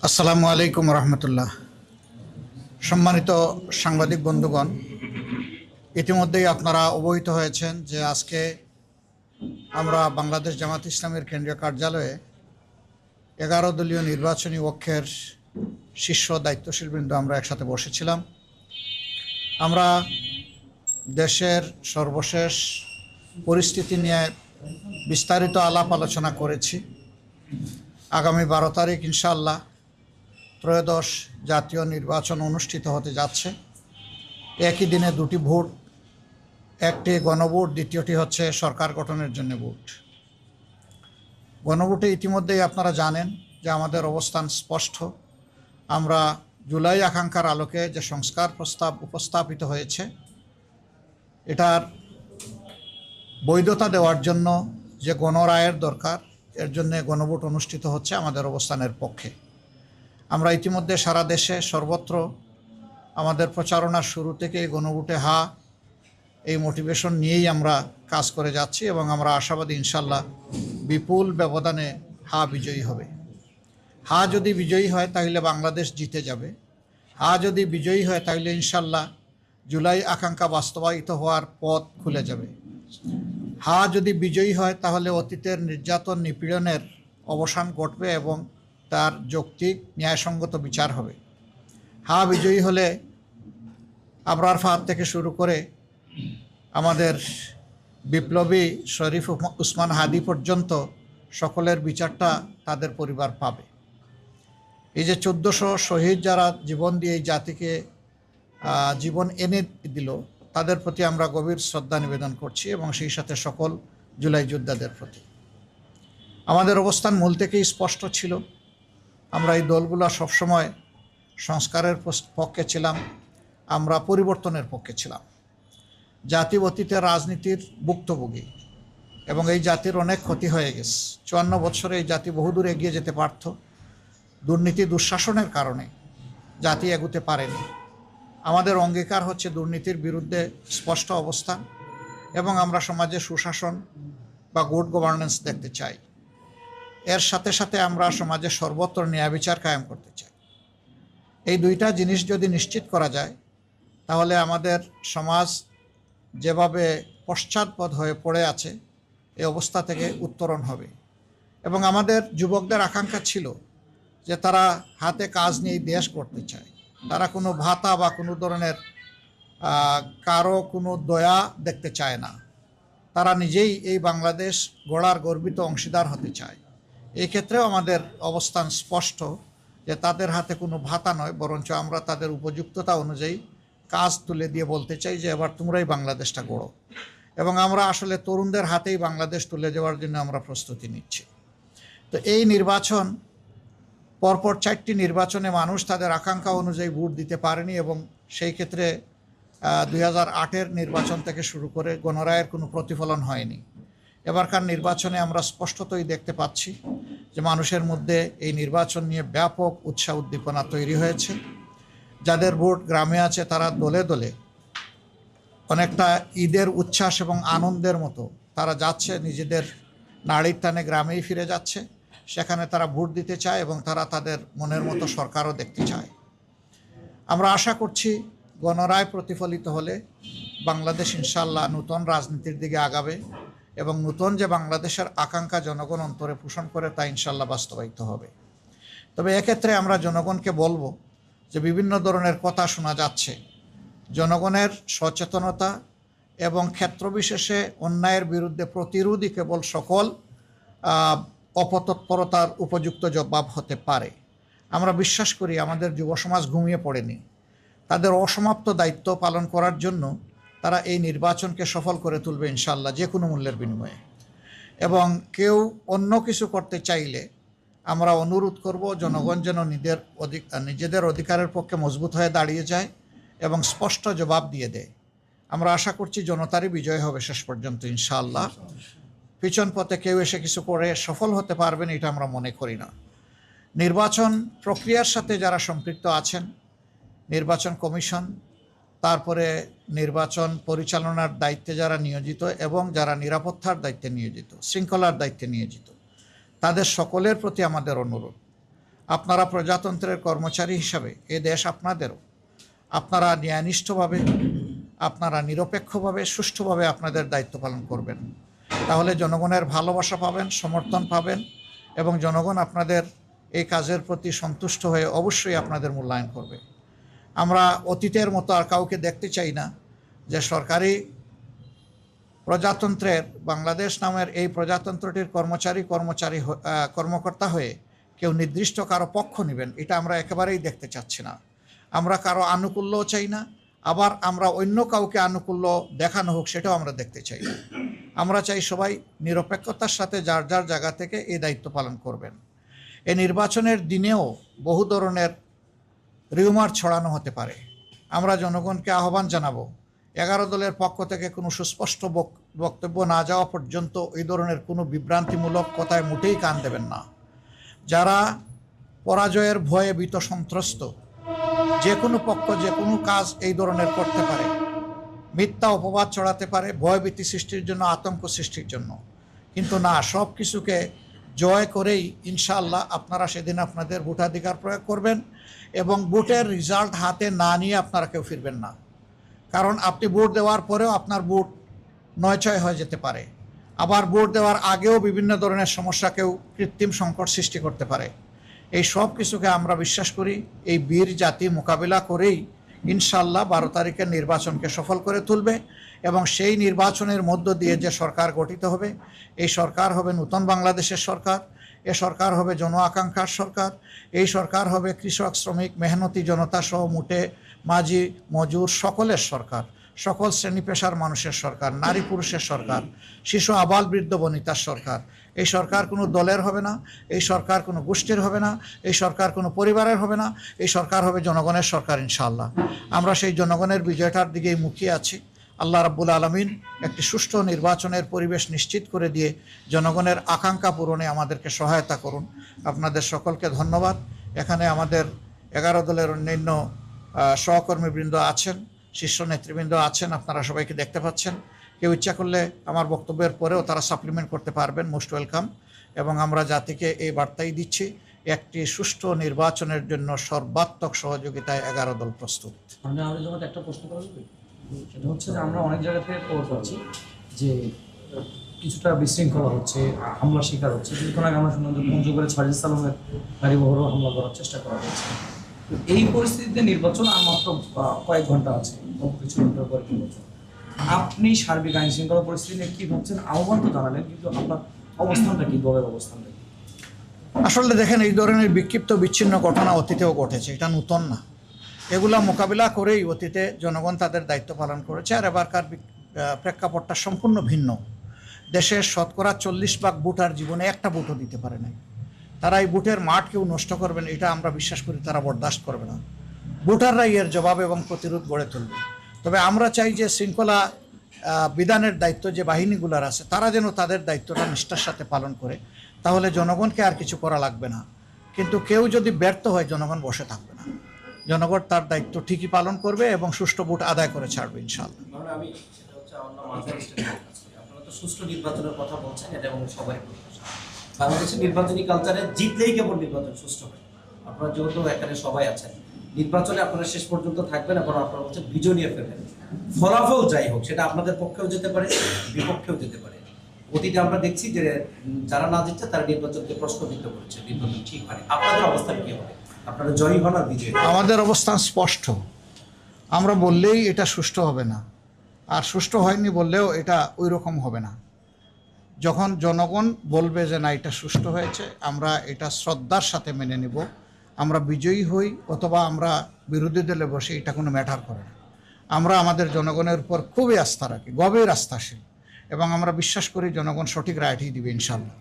আসসালামু আলাইকুম রহমতুল্লাহ। সম্মানিত সাংবাদিক বন্ধুগণ, ইতিমধ্যেই আপনারা অবহিত হয়েছেন যে আজকে আমরা বাংলাদেশ জামাত ইসলামের কেন্দ্রীয় কার্যালয়ে 11 দলীয় নির্বাচনী অক্ষের শীর্ষ দায়িত্বশীলবৃন্দ আমরা একসাথে বসেছিলাম। আমরা দেশের সর্বশেষ পরিস্থিতি নিয়ে বিস্তারিত আলাপ আলোচনা করেছি। আগামী 12 তারিখ ইনশাআল্লাহ ত্রয়োদশ জাতীয় নির্বাচন অনুষ্ঠিত হতে যাচ্ছে। একই দিনে দুটি ভোট, একটি গণভোট, দ্বিতীয়টি হচ্ছে সরকার গঠনের জন্য ভোট। গণভোটে ইতিমধ্যেই আপনারা জানেন যে আমাদের অবস্থান স্পষ্ট। আমরা জুলাই আকাঙ্ক্ষার আলোকে যে সংস্কার প্রস্তাব উপস্থাপিত হয়েছে, এটার বৈধতা দেওয়ার জন্য যে গণরায়ের দরকার, এর জন্য গণভোট অনুষ্ঠিত হচ্ছে আমাদের অবস্থানের পক্ষে। আমরা ইতিমধ্যে সারা দেশে সর্বত্র আমাদের প্রচারণার শুরু থেকে গণভোটে হা এই মোটিভেশন নিয়েই আমরা কাজ করে যাচ্ছি এবং আমরা আশাবাদী ইনশাল্লাহ বিপুল ব্যবধানে হা বিজয়ী হবে। হা যদি বিজয়ী হয় তাহলে বাংলাদেশ জিতে যাবে। হা যদি বিজয়ী হয় তাহলে ইনশাল্লাহ জুলাই আকাঙ্ক্ষা বাস্তবায়িত হওয়ার পথ খুলে যাবে। হা যদি বিজয়ী হয় তাহলে অতীতের নির্যাতন নিপীড়নের অবসান ঘটবে এবং তার যৌক্তিক ন্যায়সঙ্গত বিচার হবে। হা বিজয়ী হলে আবরার ফাহাদ থেকে শুরু করে আমাদের বিপ্লবী শরীফ উসমান হাদি পর্যন্ত সকলের বিচারটা তাদের পরিবার পাবে। এই যে 1400 শহীদ যারা জীবন দিয়ে এই জাতিকে জীবন এনে দিল, তাদের প্রতি আমরা গভীর শ্রদ্ধা নিবেদন করছি এবং সেই সাথে সকল জুলাই যোদ্ধাদের প্রতি। আমাদের অবস্থান মূল থেকেই স্পষ্ট ছিল। আমরা এই দলগুলো সবসময় সংস্কারের পক্ষে ছিলাম, আমরা পরিবর্তনের পক্ষে ছিলাম। জাতি অতীতের রাজনীতির ভুক্তভোগী এবং এই জাতির অনেক ক্ষতি হয়ে গেছে। 54 বছরে এই জাতি বহুদূর এগিয়ে যেতে পারত। দুর্নীতি দুঃশাসনের কারণে জাতি এগুতে পারেনি। আমাদের অঙ্গীকার হচ্ছে দুর্নীতির বিরুদ্ধে স্পষ্ট অবস্থান এবং আমরা সমাজে সুশাসন বা গুড গভর্নেন্স দেখতে চাই। এর সাথে সাথে আমরা সমাজে সর্বত্র ন্যায় বিচার কায়েম করতে চাই। এই দুইটা জিনিস যদি নিশ্চিত করা যায় তাহলে আমাদের সমাজ যেভাবে পশ্চাৎপদ হয়ে পড়ে আছে এই অবস্থা থেকে উত্তরণ হবে। এবং আমাদের যুবকদের আকাঙ্ক্ষা ছিল যে তারা হাতে কাজ নিয়ে দেশ করতে চায়। তারা কোনো ভাতা বা কোনো ধরনের কারো কোনো দয়া দেখতে চায় না। তারা নিজেই এই বাংলাদেশ গড়ার গর্বিত অংশীদার হতে চায়। এই ক্ষেত্রেও আমাদের অবস্থান স্পষ্ট যে তাদের হাতে কোনো ভাতা নয়, বরঞ্চ আমরা তাদের উপযুক্ততা অনুযায়ী কাজ তুলে দিয়ে বলতে চাই যে এবার তোমরাই বাংলাদেশটা গড়ো। এবং আমরা আসলে তরুণদের হাতেই বাংলাদেশ তুলে যাওয়ার জন্য আমরা প্রস্তুতি নিচ্ছি। তো এই নির্বাচন, পরপর 4টি নির্বাচনে মানুষ তাদের আকাঙ্ক্ষা অনুযায়ী ভোট দিতে পারেনি এবং সেই ক্ষেত্রে 2008-এর নির্বাচন থেকে শুরু করে গণরায়ের কোনো প্রতিফলন হয়নি। এবারকার নির্বাচনে আমরা স্পষ্টতই দেখতে পাচ্ছি যে মানুষের মধ্যে এই নির্বাচন নিয়ে ব্যাপক উৎসাহ উদ্দীপনা তৈরি হয়েছে। যাদের ভোট গ্রামে আছে তারা দলে দলে অনেকটা ঈদের উচ্ছ্বাস এবং আনন্দের মতো তারা যাচ্ছে, নিজেদের নাড়ির টানে গ্রামেই ফিরে যাচ্ছে। সেখানে তারা ভোট দিতে চায় এবং তারা তাদের মনের মতো সরকারও দেখতে চায়। আমরা আশা করছি গণরায় প্রতিফলিত হলে বাংলাদেশ ইনশাআল্লাহ নতুন রাজনীতির দিকে আগাবে এবং নতুন যে বাংলাদেশের আকাঙ্ক্ষা জনগণ অন্তরে পোষণ করে তা ইনশাআল্লাহ বাস্তবায়িত হবে। তবে এক্ষেত্রে আমরা জনগণকে বলবো যে বিভিন্ন ধরনের কথা শোনা যাচ্ছে। জনগণের সচেতনতা এবং ক্ষেত্রবিশেষে অন্যায়ের বিরুদ্ধে প্রতিরোধই কেবল সকল অপতৎপরতার উপযুক্ত জবাব হতে পারে। আমরা বিশ্বাস করি আমাদের যুব সমাজ ঘুমিয়ে পড়েনি। তাদের অসমাপ্ত দায়িত্ব পালন করার জন্য তারা এই নির্বাচনকে সফল করে তুলবে ইনশাআল্লাহ, যে কোনো মূল্যের বিনিময়ে। এবং কেউ অন্য কিছু করতে চাইলে আমরা অনুরোধ করব জনগণ যেন নিজেদের অধিকারের পক্ষে মজবুত হয়ে দাঁড়িয়ে যায় এবং স্পষ্ট জবাব দিয়ে দেয়। আমরা আশা করছি জনতারই বিজয় হবে শেষ পর্যন্ত ইনশাআল্লাহ। পিছন পথে কেউ এসে কিছু করে সফল হতে পারবেন এটা আমরা মনে করি না। নির্বাচন প্রক্রিয়ার সাথে যারা সম্পৃক্ত আছেন, নির্বাচন কমিশন, তারপরে নির্বাচন পরিচালনার দায়িত্বে যারা নিয়োজিত এবং যারা নিরাপত্তার দায়িত্বে নিয়োজিত, শৃঙ্খলার দায়িত্বে নিয়োজিত, তাদের সকলের প্রতি আমাদের অনুরোধ আপনারা প্রজাতন্ত্রের কর্মচারী হিসাবে এ দেশ আপনাদেরও। আপনারা ন্যায়নিষ্ঠভাবে, আপনারা নিরপেক্ষভাবে, সুষ্ঠুভাবে আপনাদের দায়িত্ব পালন করবেন। তাহলে জনগণের ভালোবাসা পাবেন, সমর্থন পাবেন এবং জনগণ আপনাদের এই কাজের প্রতি সন্তুষ্ট হয়ে অবশ্যই আপনাদের মূল্যায়ন করবে। আমরা অতীতের মতো আর কাউকে দেখতে চাই না যে সরকারি প্রজাতন্ত্রের, বাংলাদেশ নামের এই প্রজাতন্ত্রটির কর্মকর্তা হয়ে কেউ নির্দিষ্ট কারো পক্ষ নেবেন, এটা আমরা একেবারেই দেখতে চাচ্ছি না। আমরা কারো আনুকূল্যও চাই না, আবার আমরা অন্য কাউকে আনুকূল্য দেখানো হোক সেটাও আমরা দেখতে চাই না। আমরা চাই সবাই নিরপেক্ষতার সাথে যার যার জায়গা থেকে এই দায়িত্ব পালন করবেন। এই নির্বাচনের দিনেও বহু ধরনের রিউমার ছড়ানো হতে পারে। আমরা জনগণকে আহ্বান জানাবো, 11 দলের পক্ষ থেকে কোনো সুস্পষ্ট বক্তব্য না যাওয়া পর্যন্ত এই ধরনের কোনো বিভ্রান্তিমূলক কথায় মোটেই কান দেবেন না। যারা পরাজয়ের ভয়ে ভীত সন্ত্রস্ত, যে কোনো পক্ষ যে কোনো কাজ এই ধরনের করতে পারে, মিথ্যা অপবাদ ছড়াতে পারে ভয়ভীতি সৃষ্টির জন্য, আতঙ্ক সৃষ্টির জন্য। কিন্তু না, সব কিছুকে জয় করেই ইনশাআল্লাহ আপনারা সেদিন আপনাদের ভোটাধিকার প্রয়োগ করবেন এবং ভোটের রেজাল্ট হাতে না নিয়ে আপনারা কেউ ফিরবেন না। কারণ আপনি ভোট দেওয়ার পরেও আপনার ভোট নয়ছয় হয়ে যেতে পারে, আবার ভোট দেওয়ার আগেও বিভিন্ন ধরনের সমস্যা কেউ কৃত্রিম সংকট সৃষ্টি করতে পারে। এই সব কিছুকে আমরা বিশ্বাস করি এই বীর জাতি মোকাবিলা করেই ইনশাআল্লাহ 12 তারিখের নির্বাচনকে সফল করে তুলবে এবং সেই নির্বাচনের মধ্য দিয়ে যে সরকার গঠিত হবে, এই সরকার হবে নূতন বাংলাদেশের সরকার, এ সরকার হবে জন আকাঙ্ক্ষার সরকার, এই সরকার হবে কৃষক, শ্রমিক, মেহনতি জনতা সহ মুটে মাঝি মজুর সকলের সরকার, সকল শ্রেণী পেশার মানুষের সরকার, নারী পুরুষের সরকার, শিশু আবাল বৃদ্ধ বনিতার সরকার। এই সরকার কোনো দলের হবে না, এই সরকার কোনো গোষ্ঠীর হবে না, এই সরকার কোনো পরিবারের হবে না, এই সরকার হবে জনগণের সরকার ইনশাআল্লাহ। আমরা সেই জনগণের বিজয়টার দিকেই মুখিয়ে আছি। আল্লাহ রাব্বুল আলামিন একটি সুষ্ঠু নির্বাচনের পরিবেশ নিশ্চিত করে দিয়ে জনগণের আকাঙ্ক্ষা পূরণে আমাদেরকে সহায়তা করুন। আপনাদের সকলকে ধন্যবাদ। এখানে আমাদের 11 দলের অন্যান্য সহকর্মীবৃন্দ আছেন, শীর্ষ নেতৃবৃন্দ আছেন, আপনারা সবাইকে দেখতে পাচ্ছেন। কেউ ইচ্ছা করলে আমার বক্তব্যের পরেও তারা সাপ্লিমেন্ট করতে পারবেন, মোস্ট ওয়েলকাম। এবং আমরা জাতিকে এই বার্তাই দিচ্ছি, একটি সুষ্ঠু নির্বাচনের জন্য সর্বাত্মক সহযোগিতায় 11 দল প্রস্তুত। আমি তোমাকে একটা প্রশ্ন করব, সেটা হচ্ছে যে আমরা অনেক জায়গা থেকে খবর পাচ্ছি যে কিছুটা বিশৃঙ্খলা হচ্ছে, হামলা শিকার হচ্ছে। কিছুক্ষণ আগে আমরা শুনলাম যে পঞ্চগড়ে সাজিদ সালামের গাড়ি বহরও হামলা করার চেষ্টা করা হয়েছে। এই পরিস্থিতিতে নির্বাচন আর মাত্র কয়েক ঘন্টা আছে, কিছু ঘন্টার পর নির্বাচন। আপনি সার্বিক আইন শৃঙ্খলা পরিস্থিতি নিয়ে কি ভাবছেন? আহ্বান তো জানালেন, কিন্তু আপনার অবস্থানটা কি, দলের অবস্থানটা কি? আসলে দেখেন, এই ধরনের বিক্ষিপ্ত বিচ্ছিন্ন ঘটনা অতীতেও ঘটেছে, এটা নতুন না। এগুলা মোকাবিলা করেই অতীতে জনগণ তাদের দায়িত্ব পালন করেছে। আর এবারকার প্রেক্ষাপটটা সম্পূর্ণ ভিন্ন। দেশের শতকরা 40% ভোটার জীবনে একটা ভোটও দিতে পারে নাই। তারা এই ভোটের মাঠ কেউ নষ্ট করবেন এটা আমরা বিশ্বাস করি, তারা বরদাস্ত করবে না। ভোটাররাই এর জবাব এবং প্রতিরোধ গড়ে তুলবে। তবে আমরা চাই যে শৃঙ্খলা বিধানের দায়িত্ব যে বাহিনীগুলোর আছে, তারা যেন তাদের দায়িত্বটা নিষ্ঠার সাথে পালন করে, তাহলে জনগণকে আর কিছু করা লাগবে না। কিন্তু কেউ যদি ব্যর্থ হয়, জনগণ বসে থাকবে না। জনগণ তার দায়িত্ব ঠিকই পালন করবে এবং সুষ্ঠু ভোট আদায় করে ছাড়বে ইনশাআল্লাহ। আপনারা তো সুষ্ঠু নির্বাচনের কথা বলছেন, এটা এবং সবাই প্রত্যাশা। বাংলাদেশের নির্বাচনী কালচারে জিতলেই কেবল নির্বাচন সুষ্ঠু হয়। আপনারা যেহেতু এখানে সবাই আছেন, নির্বাচনে আপনারা শেষ পর্যন্ত থাকবেন এবং আপনারা হচ্ছে বিজয় নিয়ে ফেলবেন। ফলাফল যাই হোক, সেটা আপনাদের পক্ষেও যেতে পারে, বিপক্ষেও যেতে পারে। অতীতে আমরা দেখছি যে যারা না জিতছে তারা নির্বাচনকে প্রশ্নবিদ্ধ করেছে, নির্বাচন ঠিক হয়। আপনাদের অবস্থান কি হবে? আপনারা জয়ী হন আর বিজয়ী? আমাদের অবস্থান স্পষ্ট। আমরা বললেই এটা সুষ্ঠু হবে না, আর সুষ্ঠু হয়নি বললেও এটা ওই রকম হবে না। যখন জনগণ বলবে যে না, এটা সুষ্ঠু হয়েছে, আমরা এটা শ্রদ্ধার সাথে মেনে নেব। আমরা বিজয়ী হই অথবা আমরা বিরোধী দলে বসে, এটা কোনো ম্যাটার করে না। আমরা আমাদের জনগণের উপর খুবই আস্থা রাখি, গভীর আস্থাশীল, এবং আমরা বিশ্বাস করি জনগণ সঠিক রায়টি দিবে ইনশাআল্লাহ।